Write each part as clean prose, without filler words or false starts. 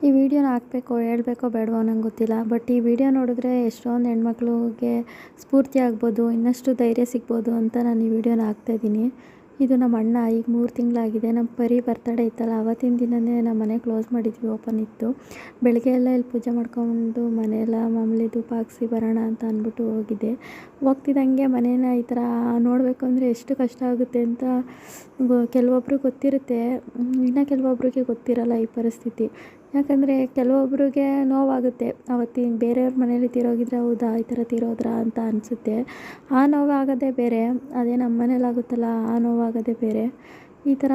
ಈ ವಿಡಿಯೋನ ಹಾಕಬೇಕೋ ಹೇಳಬೇಕೋ ಬೇಡವೋ ನಂಗೆ ಗೊತ್ತಿಲ್ಲ. ಬಟ್ ಈ ವಿಡಿಯೋ ನೋಡಿದ್ರೆ ಎಷ್ಟೊಂದು ಹೆಣ್ಮಕ್ಳಿಗೆ ಸ್ಫೂರ್ತಿ ಆಗ್ಬೋದು, ಇನ್ನಷ್ಟು ಧೈರ್ಯ ಸಿಗ್ಬೋದು ಅಂತ ನಾನು ಈ ವಿಡಿಯೋನ ಹಾಕ್ತಾಯಿದ್ದೀನಿ. ಇದು ನಮ್ಮ ಅಣ್ಣ, ಈಗ 3 ತಿಂಗಳಾಗಿದೆ. ನಮ್ಮ ಪರಿ ಬರ್ತಡೇ ಇತ್ತಲ್ಲ, ಆವತ್ತಿನ ದಿನವೇ ನಮ್ಮ ಮನೆ ಕ್ಲೋಸ್ ಮಾಡಿದ್ವಿ, ಓಪನ್ ಇತ್ತು. ಬೆಳಗ್ಗೆ ಎಲ್ಲ ಇಲ್ಲಿ ಪೂಜೆ ಮಾಡ್ಕೊಂಡು ಮನೆಯೆಲ್ಲ ಮಾಮೂಲಿ ಧೂಪ ಹಾಕ್ಸಿ ಬರೋಣ ಅಂತ ಅಂದ್ಬಿಟ್ಟು ಹೋಗಿದ್ದೆ. ಹೋಗ್ತಿದ್ದಂಗೆ ಮನೇನ ಈ ಥರ ನೋಡಬೇಕು ಅಂದರೆ ಎಷ್ಟು ಕಷ್ಟ ಆಗುತ್ತೆ ಅಂತ ಕೆಲವೊಬ್ರಿಗೆ ಗೊತ್ತಿರುತ್ತೆ, ಇನ್ನು ಕೆಲವೊಬ್ರಿಗೆ ಗೊತ್ತಿರಲ್ಲ ಈ ಪರಿಸ್ಥಿತಿ. ಯಾಕಂದರೆ ಕೆಲವೊಬ್ರಿಗೆ ನೋವಾಗುತ್ತೆ, ಅವತ್ತಿನ ಬೇರೆಯವ್ರ ಮನೇಲಿ ತೀರೋಗಿದ್ರೆ ಹೌದಾ ಈ ಥರ ತೀರೋದ್ರಾ ಅಂತ ಅನಿಸುತ್ತೆ. ಆ ನೋವಾಗೋದೇ ಬೇರೆ, ಅದೇ ನಮ್ಮ ಮನೇಲಿ ಆಗುತ್ತಲ್ಲ ಆ ನೋವಾಗೋದೇ ಬೇರೆ. ಈ ಥರ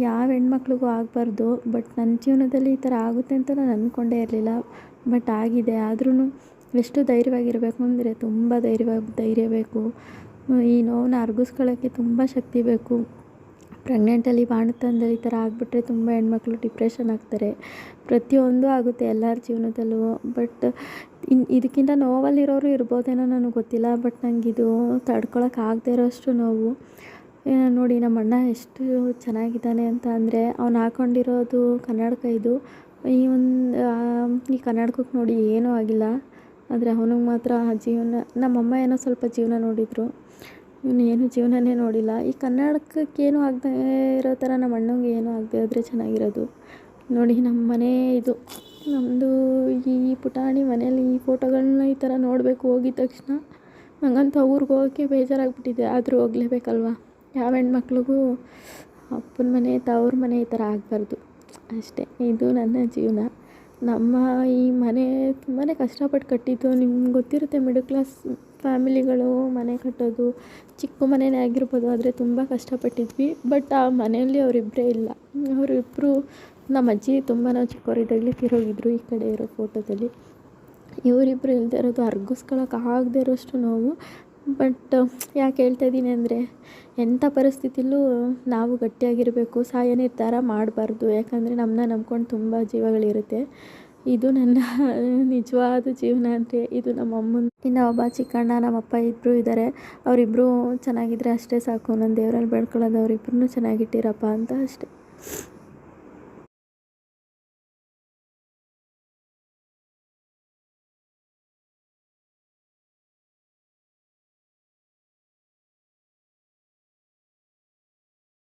ಯಾವ ಹೆಣ್ಮಕ್ಳಿಗೂ ಆಗಬಾರ್ದು. ಬಟ್ ನನ್ನ ಜೀವನದಲ್ಲಿ ಈ ಥರ ಆಗುತ್ತೆ ಅಂತ ನಾನು ಅಂದ್ಕೊಂಡೇ ಇರಲಿಲ್ಲ. ಬಟ್ ಆಗಿದೆ. ಆದ್ರೂ ಎಷ್ಟು ಧೈರ್ಯವಾಗಿರಬೇಕು ಅಂದರೆ ತುಂಬ ಧೈರ್ಯ ಬೇಕು. ಈ ನೋವನ್ನ ಅರಗಿಸ್ಕೊಳ್ಳೋಕ್ಕೆ ತುಂಬ ಶಕ್ತಿ ಬೇಕು. ಪ್ರೆಗ್ನೆಂಟಲ್ಲಿ ಬಾಣಂತನದಲ್ಲಿ ಈ ಥರ ಆಗಿಬಿಟ್ರೆ ತುಂಬ ಹೆಣ್ಮಕ್ಳು ಡಿಪ್ರೆಷನ್ ಆಗ್ತಾರೆ. ಪ್ರತಿಯೊಂದು ಆಗುತ್ತೆ ಎಲ್ಲರ ಜೀವನದಲ್ಲೂ. ಬಟ್ ಇದಕ್ಕಿಂತ ನೋವಲ್ಲಿರೋರು ಇರ್ಬೋದೇನೋ ನನಗೆ ಗೊತ್ತಿಲ್ಲ. ಬಟ್ ನನಗಿದು ತಡ್ಕೊಳಕ್ಕೆ ಆಗದೆ ಇರೋಷ್ಟು ನೋವು. ನೋಡಿ ನಮ್ಮ ಅಣ್ಣ ಎಷ್ಟು ಚೆನ್ನಾಗಿದ್ದಾನೆ ಅಂತ ಅಂದರೆ, ಅವ್ನು ಹಾಕ್ಕೊಂಡಿರೋದು ಕನ್ನಡಕ. ಇದು ಈ ಕನ್ನಡಕಕ್ಕೆ ನೋಡಿ ಏನೂ ಆಗಿಲ್ಲ, ಆದರೆ ಅವನಿಗೆ ಮಾತ್ರ ಜೀವನ. ನಮ್ಮಮ್ಮ ಏನೋ ಸ್ವಲ್ಪ ಜೀವನ ನೋಡಿದರು, ಇವನು ಏನು ಜೀವನನೇ ನೋಡಿಲ್ಲ. ಈ ಕನ್ನಡಕಕ್ಕೇನು ಆಗದೆ ಇರೋ ಥರ ನಮ್ಮ ಅಣ್ಣಂಗೆ ಏನೂ ಆಗದೆ ಹೋದರೆ ಚೆನ್ನಾಗಿರೋದು. ನೋಡಿ ನಮ್ಮ ಮನೆ ಇದು ನಮ್ಮದು. ಈ ಪುಟಾಣಿ ಮನೇಲಿ ಈ ಫೋಟೋಗಳನ್ನ ಈ ಥರ ನೋಡಬೇಕು ಹೋಗಿದ ತಕ್ಷಣ. ನನಗಂತೂ ಊರಿಗೆ ಹೋಗೋಕ್ಕೆ ಬೇಜಾರಾಗ್ಬಿಟ್ಟಿದೆ, ಆದರೂ ಹೋಗಲೇಬೇಕಲ್ವ. ಯಾವ ಹೆಣ್ಮಕ್ಳಿಗೂ ಅಪ್ಪನ ಮನೆ ತವ್ರ ಮನೆ ಈ ಥರ ಆಗಬಾರ್ದು ಅಷ್ಟೇ. ಇದು ನನ್ನ ಜೀವನ. ನಮ್ಮ ಈ ಮನೆ ತುಂಬಾ ಕಷ್ಟಪಟ್ಟು ಕಟ್ಟಿದ್ದು. ನಿಮ್ಗೆ ಗೊತ್ತಿರುತ್ತೆ, ಮಿಡಲ್ ಕ್ಲಾಸ್ ಫ್ಯಾಮಿಲಿಗಳು ಮನೆ ಕಟ್ಟೋದು ಚಿಕ್ಕ ಮನೆಯೇ ಆಗಿರ್ಬೋದು, ಆದರೆ ತುಂಬ ಕಷ್ಟಪಟ್ಟಿದ್ವಿ. ಬಟ್ ಆ ಮನೆಯಲ್ಲಿ ಅವರಿಬ್ಬರೇ ಇಲ್ಲ. ಅವರಿಬ್ಬರು ನಮ್ಮ ಅಜ್ಜಿ ತುಂಬ ನಾವು ಚಿಕ್ಕವರಿದ್ದಾಗಲೇ ತೀರೋಗಿದ್ರು. ಈ ಕಡೆ ಇರೋ ಫೋಟೋದಲ್ಲಿ ಇವರಿಬ್ಬರು ಇಲ್ಲದೆ ಇರೋದು ಅರ್ಗಿಸ್ಕೊಳಕ್ಕೆ ಆಗದೆ ಇರೋಷ್ಟು ನೋವು. ಬಟ್ ಯಾಕೆ ಹೇಳ್ತಾಯಿದ್ದೀನಿ ಅಂದರೆ, ಎಂಥ ಪರಿಸ್ಥಿತಿಲೂ ನಾವು ಗಟ್ಟಿಯಾಗಿರಬೇಕು, ಸಾಯ ನಿರ್ಧಾರ ಮಾಡಬಾರ್ದು. ಯಾಕಂದರೆ ನಮ್ಮನ್ನ ನಂಬ್ಕೊಂಡು ತುಂಬ ಜೀವಗಳಿರುತ್ತೆ. ಇದು ನನ್ನ ನಿಜವಾದ ಜೀವನ ಅಂದರೆ ಇದು ನಮ್ಮ ಅಮ್ಮನ. ಇನ್ನು ಒಬ್ಬ ಚಿಕ್ಕಣ್ಣ, ನಮ್ಮಪ್ಪ ಇಬ್ಬರು ಇದ್ದಾರೆ. ಅವರಿಬ್ಬರು ಚೆನ್ನಾಗಿದ್ದರೆ ಅಷ್ಟೇ ಸಾಕು. ನನ್ನ ದೇವರಲ್ಲಿ ಬೇಡ್ಕೊಳ್ಳೋದು ಅವರಿಬ್ಬರನ್ನೂ ಚೆನ್ನಾಗಿಟ್ಟಿರಪ್ಪ ಅಂತ ಅಷ್ಟೇ.